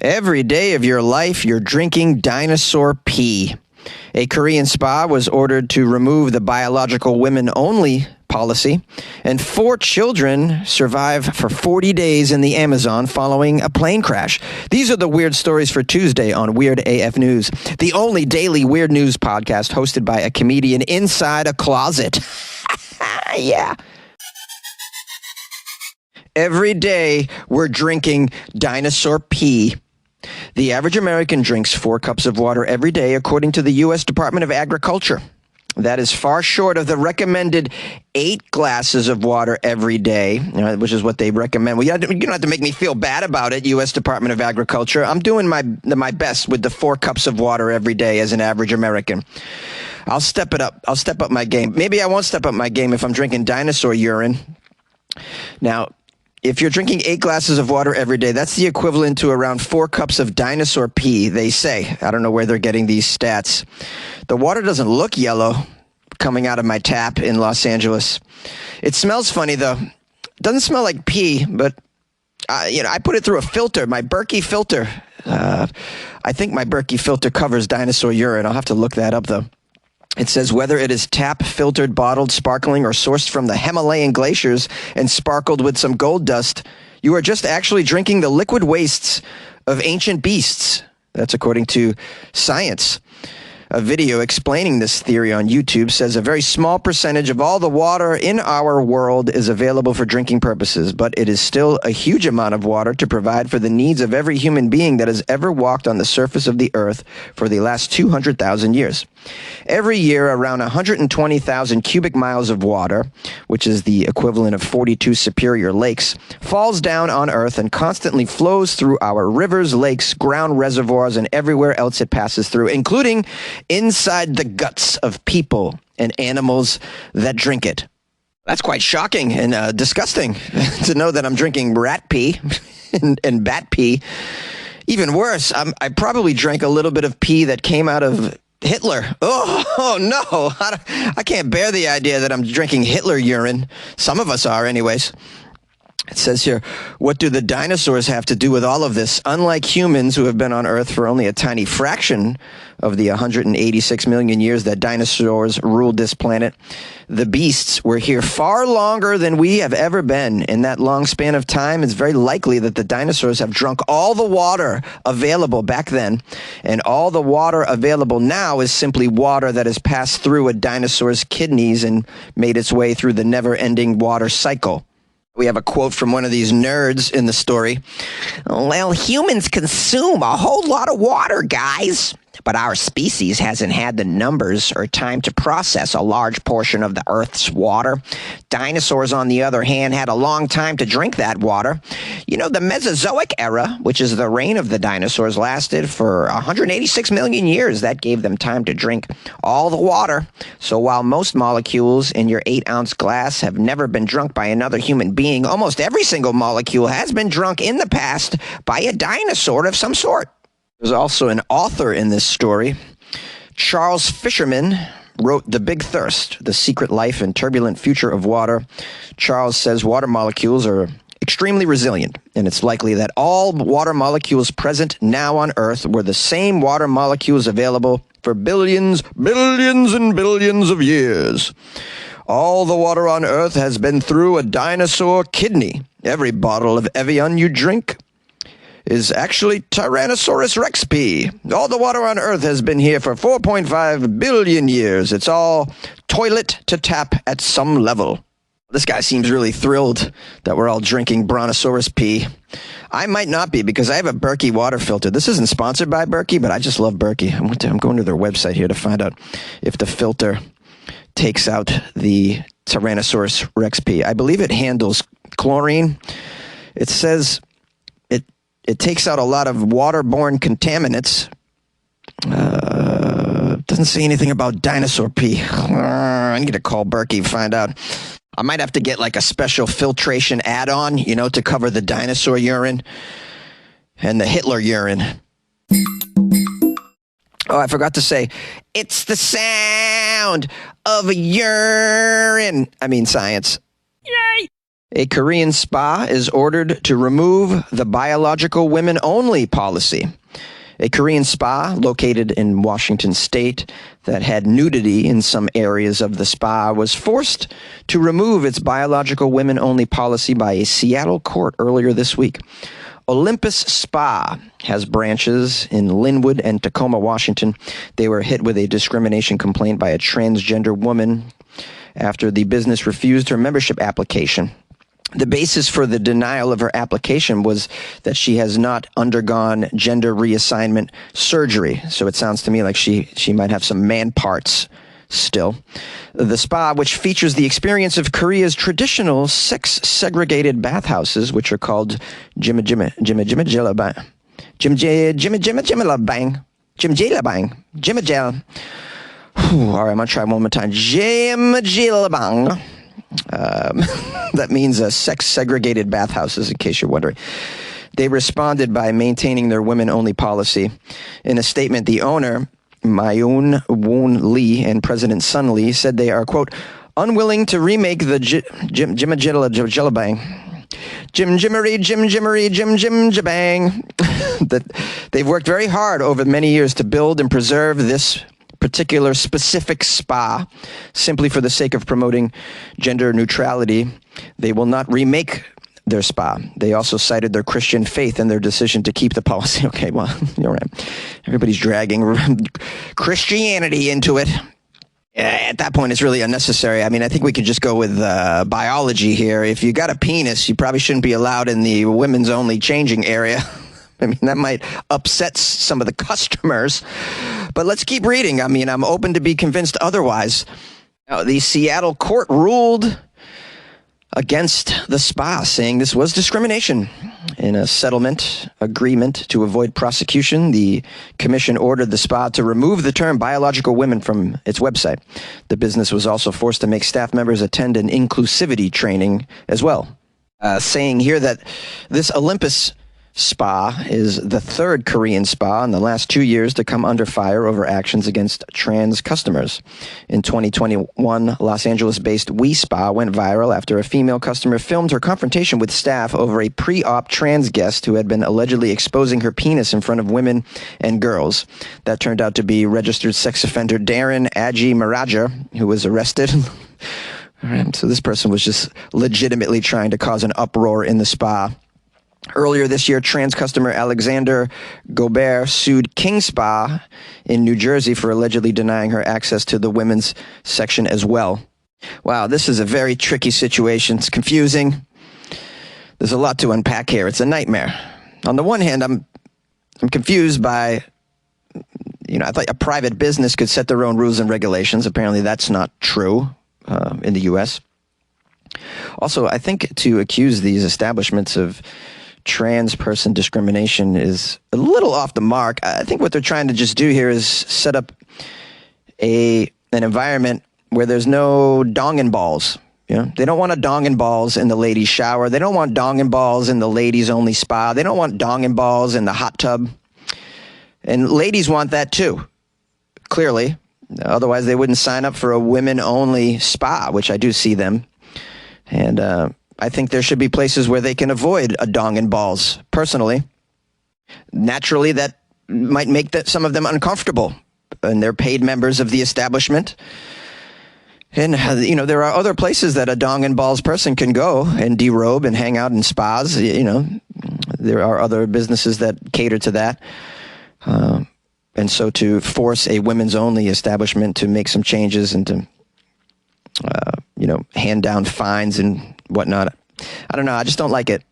Every day of your life, you're drinking dinosaur pee. A Korean spa was ordered to remove the biological women-only policy, and 4 children survive for 40 days in the Amazon following a plane crash. These are the weird stories for Tuesday on Weird AF News, the only daily weird news podcast hosted by a comedian inside a closet. Yeah. Every day, we're drinking dinosaur pee. The average American drinks 4 cups of water every day, according to the U.S. Department of Agriculture. That is far short of the recommended 8 glasses of water every day, which is what they recommend. Well, you don't have to make me feel bad about it, U.S. Department of Agriculture. I'm doing my best with the 4 cups of water every day as an average American. I'll step it up. I'll step up my game. Maybe I won't step up my game if I'm drinking dinosaur urine. Now, if you're drinking 8 glasses of water every day, that's the equivalent to around 4 cups of dinosaur pee, they say. I don't know where they're getting these stats. The water doesn't look yellow coming out of my tap in Los Angeles. It smells funny, though. It doesn't smell like pee, but, I put it through a filter, my Berkey filter. I think my Berkey filter covers dinosaur urine. I'll have to look that up, though. It says whether it is tap, filtered, bottled, sparkling, or sourced from the Himalayan glaciers and sparkled with some gold dust, you are just actually drinking the liquid wastes of ancient beasts. That's according to Science. A video explaining this theory on YouTube says a very small percentage of all the water in our world is available for drinking purposes, but it is still a huge amount of water to provide for the needs of every human being that has ever walked on the surface of the earth for the last 200,000 years. Every year, around 120,000 cubic miles of water, which is the equivalent of 42 superior lakes, falls down on Earth and constantly flows through our rivers, lakes, ground reservoirs, and everywhere else it passes through, including inside the guts of people and animals that drink it. That's quite shocking and disgusting to know that I'm drinking rat pee and bat pee. Even worse, I probably drank a little bit of pee that came out of Hitler. Oh no. I can't bear the idea that I'm drinking Hitler urine. Some of us are anyways. It says here, what do the dinosaurs have to do with all of this? Unlike humans who have been on Earth for only a tiny fraction of the 186 million years that dinosaurs ruled this planet, the beasts were here far longer than we have ever been. In that long span of time, it's very likely that the dinosaurs have drunk all the water available back then, and all the water available now is simply water that has passed through a dinosaur's kidneys and made its way through the never-ending water cycle. We have a quote from one of these nerds in the story. Well, humans consume a whole lot of water, guys. But our species hasn't had the numbers or time to process a large portion of the Earth's water. Dinosaurs, on the other hand, had a long time to drink that water. The Mesozoic era, which is the reign of the dinosaurs, lasted for 186 million years. That gave them time to drink all the water. So while most molecules in your 8-ounce glass have never been drunk by another human being, almost every single molecule has been drunk in the past by a dinosaur of some sort. There's also an author in this story. Charles Fisherman wrote The Big Thirst, The Secret Life and Turbulent Future of Water. Charles says water molecules are extremely resilient, and it's likely that all water molecules present now on Earth were the same water molecules available for billions and billions of years. All the water on Earth has been through a dinosaur kidney. Every bottle of Evian you drink is actually Tyrannosaurus rex pee. All the water on Earth has been here for 4.5 billion years. It's all toilet to tap at some level. This guy seems really thrilled that we're all drinking brontosaurus pee. I might not be because I have a Berkey water filter. This isn't sponsored by Berkey, but I just love Berkey. I'm going to their website here to find out if the filter takes out the Tyrannosaurus rex pee. I believe it handles chlorine. It says it takes out a lot of waterborne contaminants. Doesn't say anything about dinosaur pee. I need to call Berkey and find out. I might have to get like a special filtration add-on, to cover the dinosaur urine and the Hitler urine. Oh, I forgot to say, it's the sound of urine. I mean science. A Korean spa is ordered to remove the biological women-only policy. A Korean spa located in Washington state that had nudity in some areas of the spa was forced to remove its biological women-only policy by a Seattle court earlier this week. Olympus Spa has branches in Linwood and Tacoma, Washington. They were hit with a discrimination complaint by a transgender woman after the business refused her membership application. The basis for the denial of her application was that she has not undergone gender reassignment surgery. So it sounds to me like she might have some man parts still. The spa, which features the experience of Korea's traditional sex-segregated bathhouses, which are called jimajilabang. Jimajil. All right, I'm going to try one more time. Jimajilabang. That means sex-segregated bathhouses, in case you're wondering. They responded by maintaining their women-only policy. In a statement, the owner, Myun Woon Lee, and President Sun Lee said they are, quote, unwilling to remake the jimmery, that they've worked very hard over many years to build and preserve this particular specific spa simply for the sake of promoting gender neutrality. They will not remake their spa. They also cited their Christian faith in their decision to keep the policy. Okay, well, you're right. Everybody's dragging Christianity into it. At that point, it's really unnecessary. I mean, I think we could just go with biology here. If you got a penis, you probably shouldn't be allowed in the women's only changing area. I mean, that might upset some of the customers. But let's keep reading. I mean, I'm open to be convinced otherwise. Now, the Seattle court ruled against the spa, saying this was discrimination. In a settlement agreement to avoid prosecution, the commission ordered the spa to remove the term biological women from its website. The business was also forced to make staff members attend an inclusivity training as well. Saying here that this Olympus Spa is the third Korean spa in the last 2 years to come under fire over actions against trans customers. In 2021, Los Angeles-based We Spa went viral after a female customer filmed her confrontation with staff over a pre-op trans guest who had been allegedly exposing her penis in front of women and girls. That turned out to be registered sex offender Darren Aji Maraja, who was arrested. All right, so this person was just legitimately trying to cause an uproar in the spa. Earlier this year, trans customer Alexander Gobert sued King Spa in New Jersey for allegedly denying her access to the women's section as well. Wow, this is a very tricky situation. It's confusing. There's a lot to unpack here. It's a nightmare. On the one hand, I'm confused by, I thought a private business could set their own rules and regulations. Apparently that's not true in the U.S. Also, I think to accuse these establishments of trans person discrimination is a little off the mark. I think what they're trying to just do here is set up an environment where there's no dong and balls. They don't want a dong and balls in the ladies' shower. They don't want dong and balls in the ladies' only spa. They don't want dong and balls in the hot tub. And ladies want that too, clearly. Otherwise, they wouldn't sign up for a women-only spa, which I do see them. And I think there should be places where they can avoid a dong and balls, personally. Naturally, that might make some of them uncomfortable, and they're paid members of the establishment. And, there are other places that a dong and balls person can go and derobe and hang out in spas. There are other businesses that cater to that. And so to force a women's only establishment to make some changes and to, hand down fines and whatnot, I don't know. I just don't like it.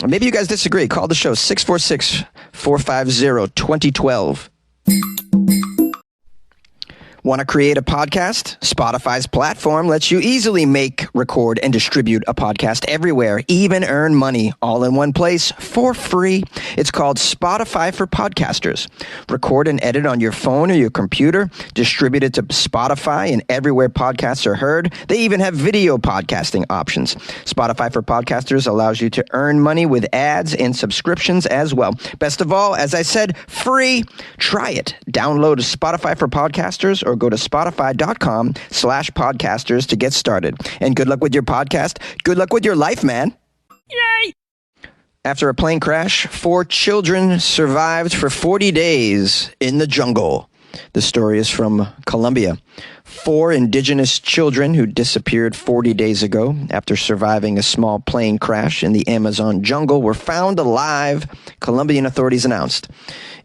Maybe you guys disagree. Call the show 646-450-2012. Want to create a podcast? Spotify's platform lets you easily make, record, and distribute a podcast everywhere, even earn money all in one place for free. It's called Spotify for Podcasters. Record and edit on your phone or your computer, distribute it to Spotify and everywhere podcasts are heard. They even have video podcasting options. Spotify for Podcasters allows you to earn money with ads and subscriptions as well. Best of all, as I said, free. Try it. Download Spotify for Podcasters or or go to spotify.com/podcasters to get started. And good luck with your podcast. Good luck with your life, man. Yay! After a plane crash, 4 children survived for 40 days in the jungle. The story is from Colombia. 4 indigenous children who disappeared 40 days ago after surviving a small plane crash in the Amazon jungle were found alive, Colombian authorities announced,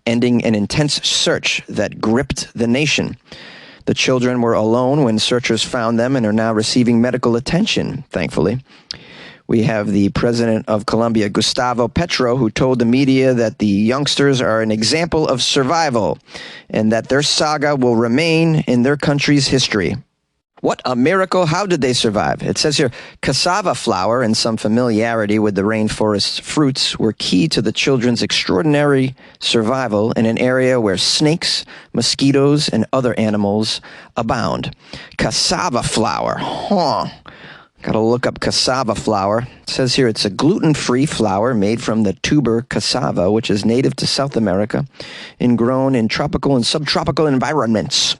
ending an intense search that gripped the nation. The children were alone when searchers found them and are now receiving medical attention, thankfully. We have the president of Colombia, Gustavo Petro, who told the media that the youngsters are an example of survival and that their saga will remain in their country's history. What a miracle. How did they survive? It says here, cassava flour and some familiarity with the rainforest's fruits were key to the children's extraordinary survival in an area where snakes, mosquitoes, and other animals abound. Cassava flour. Got to look up cassava flour. It says here it's a gluten-free flour made from the tuber cassava, which is native to South America and grown in tropical and subtropical environments.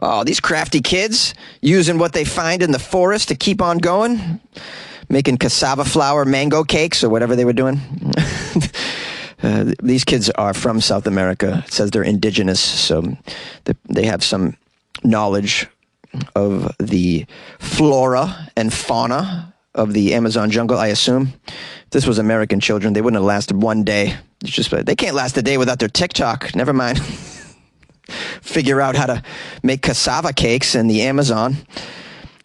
Oh, these crafty kids using what they find in the forest to keep on going, making cassava flour mango cakes or whatever they were doing. These kids are from South America. It says they're indigenous, so they have some knowledge of the flora and fauna of the Amazon jungle, I assume. If this was American children, they wouldn't have lasted one day. It's just, they can't last a day without their TikTok. Never mind. Figure out how to make cassava cakes in the Amazon.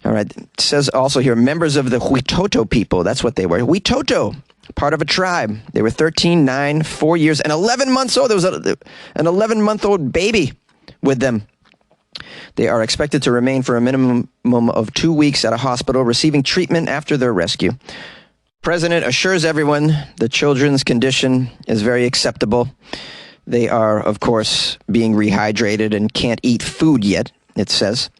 All right. It says also here, members of the Huitoto people. That's what they were. Huitoto, part of a tribe. They were 13, 9, 4 years, and 11 months old. There was an 11-month-old baby with them. They are expected to remain for a minimum of 2 weeks at a hospital, receiving treatment after their rescue. President assures everyone the children's condition is very acceptable. They are, of course, being rehydrated and can't eat food yet, it says.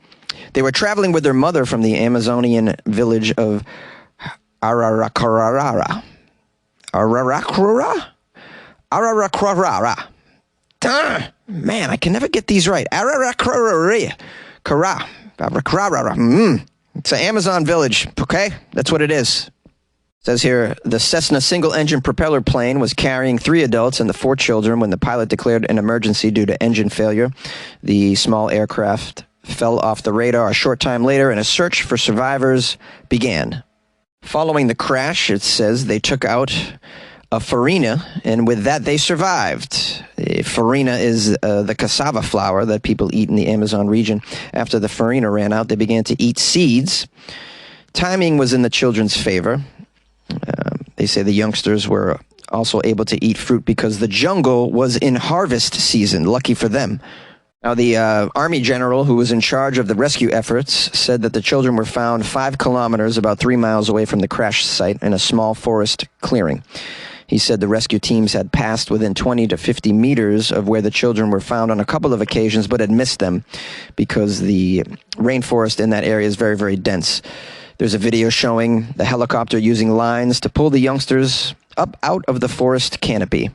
They were traveling with their mother from the Amazonian village of Araraquara. Man, I can never get these right. It's an Amazon village, okay? That's what it is. It says here, the Cessna single-engine propeller plane was carrying 3 adults and the 4 children when the pilot declared an emergency due to engine failure. The small aircraft fell off the radar a short time later, and a search for survivors began. Following the crash, it says they took out a farina, and with that, they survived. Farina is the cassava flour that people eat in the Amazon region. After the farina ran out, they began to eat seeds. Timing was in the children's favor. They say the youngsters were also able to eat fruit because the jungle was in harvest season. Lucky for them. Now, the Army general who was in charge of the rescue efforts said that the children were found 5 kilometers, about 3 miles away from the crash site, in a small forest clearing. He said the rescue teams had passed within 20 to 50 meters of where the children were found on a couple of occasions, but had missed them because the rainforest in that area is very, very dense. There's a video showing the helicopter using lines to pull the youngsters up out of the forest canopy.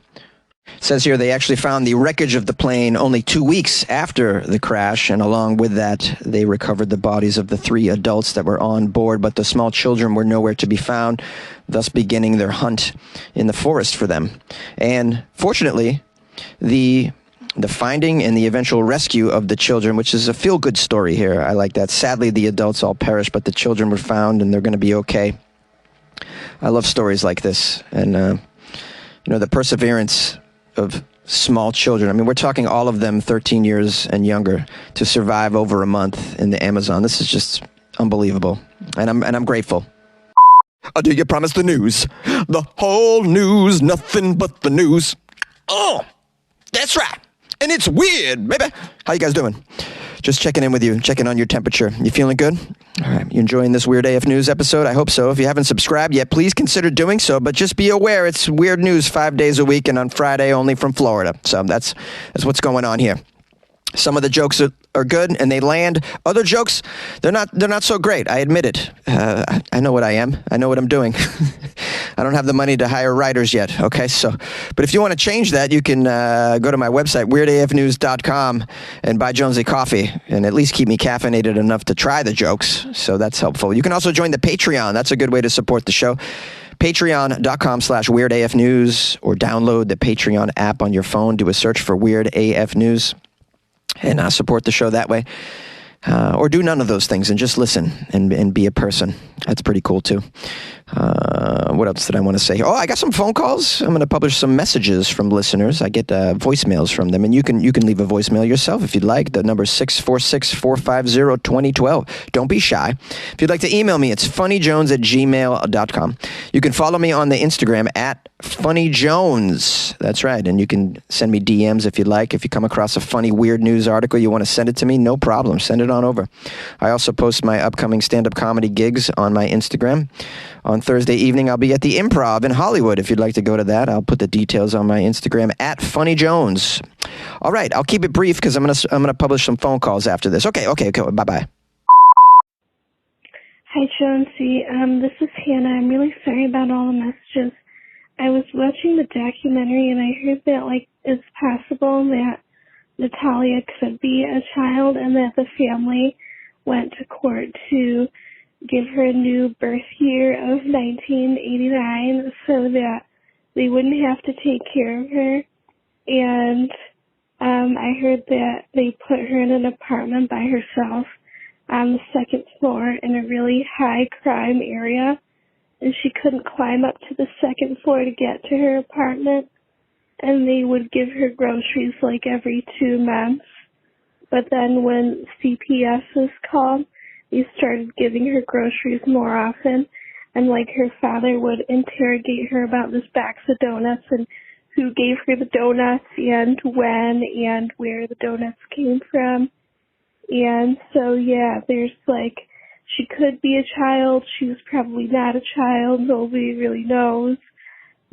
It says here they actually found the wreckage of the plane only 2 weeks after the crash, and along with that, they recovered the bodies of the 3 adults that were on board, but the small children were nowhere to be found, thus beginning their hunt in the forest for them. And fortunately, the finding and the eventual rescue of the children, which is a feel-good story here. I like that. Sadly, the adults all perished, but the children were found, and they're going to be okay. I love stories like this, and the perseverance of small children. I mean, we're talking all of them 13 years and younger to survive over a month in the Amazon. This is just unbelievable, and I'm grateful. Do you promise the news? The whole news, nothing but the news. Oh, that's right. And it's weird, baby. How you guys doing? Just checking in with you, checking on your temperature. You feeling good? All right, you enjoying this Weird AF News episode? I hope so. If you haven't subscribed yet, please consider doing so, but just be aware it's weird news 5 days a week and on Friday only from Florida. So that's what's going on here. Some of the jokes are good and they land. Other jokes, they're not so great. I admit it. I know what I am. I know what I'm doing. I don't have the money to hire writers yet. Okay, so, but if you want to change that, you can go to my website, weirdafnews.com, and buy Jonesy coffee, and at least keep me caffeinated enough to try the jokes. So that's helpful. You can also join the Patreon. That's a good way to support the show. Patreon.com/WeirdAFNews, or download the Patreon app on your phone. Do a search for Weird AF News and support the show that way. Or do none of those things and just listen and be a person. That's pretty cool, too. What else did I want to say? Oh, I got some phone calls. I'm going to publish some messages from listeners. I get voicemails from them, and you can leave a voicemail yourself if you'd like. The number is 646-450-2012. Don't be shy. If you'd like to email me, it's funnyjones@gmail.com. You can follow me on the Instagram at funnyjones. That's right, and you can send me DMs if you'd like. If you come across a funny, weird news article, you want to send it to me, no problem. Send it on over. I also post my upcoming stand-up comedy gigs on my Instagram. On Thursday evening, I'll be at the Improv in Hollywood. If you'd like to go to that, I'll put the details on my Instagram at funnyjones. All right, I'll keep it brief because I'm gonna publish some phone calls after this. Okay, bye-bye. Hi, Jonesy. This is Hannah. I'm really sorry about all the messages. I was watching the documentary and I heard that, it's possible that Natalia could be a child and that the family went to court to give her a new birth year of 1989 so that they wouldn't have to take care of her. And I heard that they put her in an apartment by herself on the second floor in a really high crime area, and she couldn't climb up to the second floor to get to her apartment, and they would give her groceries every 2 months. But then when CPS was called, they started giving her groceries more often, and her father would interrogate her about this box of donuts and who gave her the donuts and when and where the donuts came from. And so, yeah, there's she could be a child. She was probably not a child. Nobody really knows.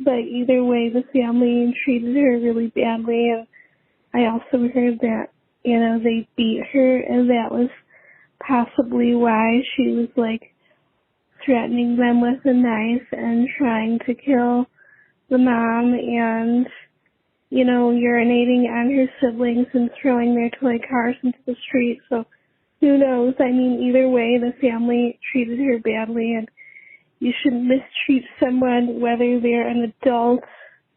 But either way, the family treated her really badly. And I also heard that, they beat her, and that was possibly why she was threatening them with a knife and trying to kill the mom and, urinating on her siblings and throwing their toy cars into the street. So who knows? I mean, either way, the family treated her badly, and you shouldn't mistreat someone whether they're an adult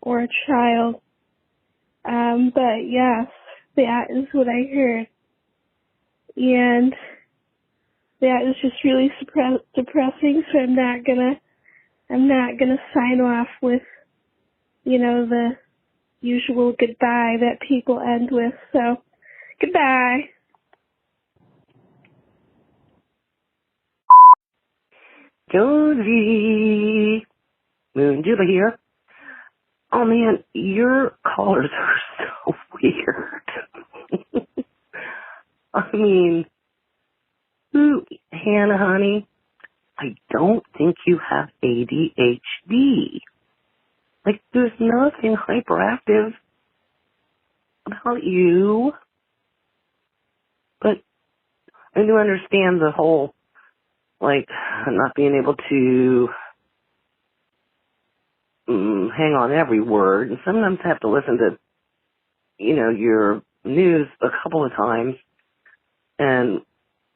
or a child. But yes, that is what I heard. And that is just really depressing, so I'm not gonna sign off with, the usual goodbye that people end with. So, goodbye. Jonesy, Moon Juba here. Oh man, your callers are so weird. I mean, Hannah, honey, I don't think you have ADHD. There's nothing hyperactive about you. But I do understand the whole, not being able to hang on every word. And sometimes I have to listen to, your news a couple of times. And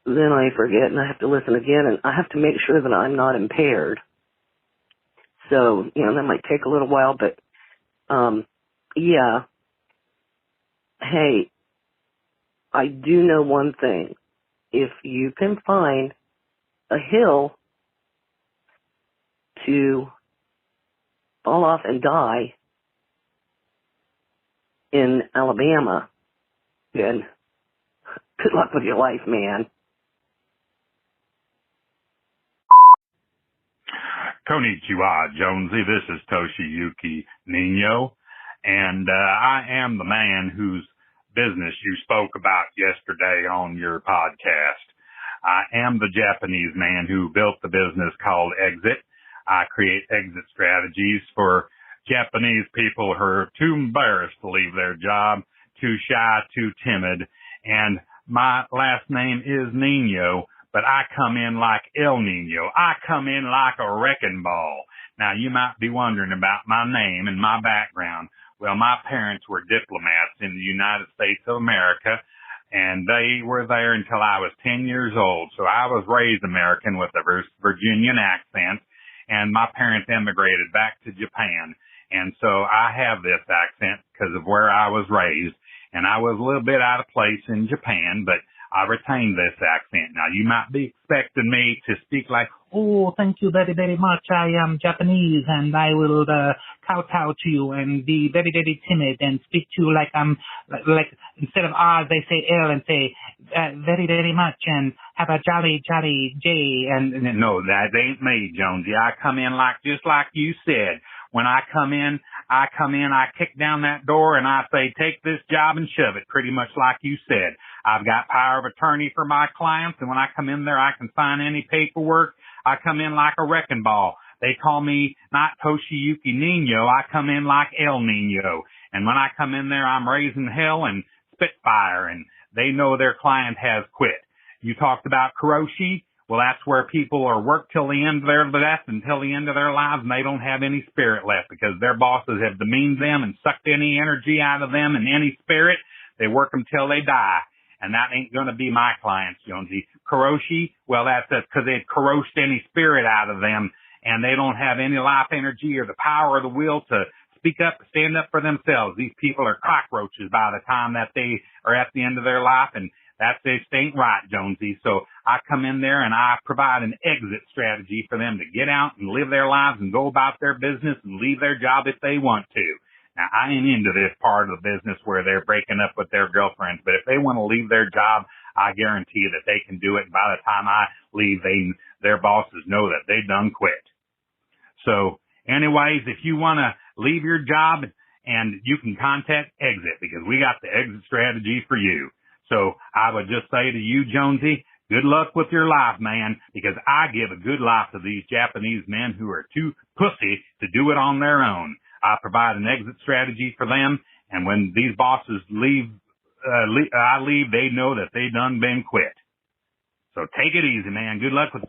then I forget and I have to listen again, and I have to make sure that I'm not impaired. So, that might take a little while, but, yeah. Hey, I do know one thing. If you can find a hill to fall off and die in Alabama, then good luck with your life, man. Konnichiwa, Jonesy. This is Toshiyuki Nino, and I am the man whose business you spoke about yesterday on your podcast. I am the Japanese man who built the business called Exit. I create exit strategies for Japanese people who are too embarrassed to leave their job, too shy, too timid, and my last name is Nino, but I come in like El Nino. I come in like a wrecking ball. Now, you might be wondering about my name and my background. Well, my parents were diplomats in the United States of America, and they were there until I was 10 years old. So I was raised American with a Virginian accent, and my parents emigrated back to Japan. And so I have this accent because of where I was raised, and I was a little bit out of place in Japan, but I retained this accent. Now, you might be expecting me to speak like, oh, thank you very, very much. I am Japanese, and I will kowtow to you and be very, very timid and speak to you like I'm, like instead of R, they say L and say very, very much and have a jolly, jolly J. And no, that ain't me, Jonesy. I come in like, just like you said. When I come in, I kick down that door and I say, take this job and shove it, pretty much like you said. I've got power of attorney for my clients, and when I come in there, I can sign any paperwork. I come in like a wrecking ball. They call me not Toshiyuki Nino. I come in like El Nino. And when I come in there, I'm raising hell and spitfire, and they know their client has quit. You talked about Kuroshi. Well, that's where people are worked till the end of their death, until the end of their lives, and they don't have any spirit left because their bosses have demeaned them and sucked any energy out of them and any spirit. They work them till they die. And that ain't going to be my clients, Jonesy. Kuroshi, well, that's because they've corrosed any spirit out of them, and they don't have any life energy or the power or the will to speak up, stand up for themselves. These people are cockroaches by the time that they are at the end of their life, and that just ain't right, Jonesy. So I come in there and I provide an exit strategy for them to get out and live their lives and go about their business and leave their job if they want to. Now, I ain't into this part of the business where they're breaking up with their girlfriends, but if they want to leave their job, I guarantee that they can do it. And by the time I leave, their bosses know that they done quit. So anyways, if you want to leave your job, and you can contact Exit, because we got the exit strategy for you. So I would just say to you, Jonesy, good luck with your life, man, because I give a good life to these Japanese men who are too pussy to do it on their own. I provide an exit strategy for them, and when these bosses leave, I leave, they know that they done been quit. So take it easy, man. Good luck with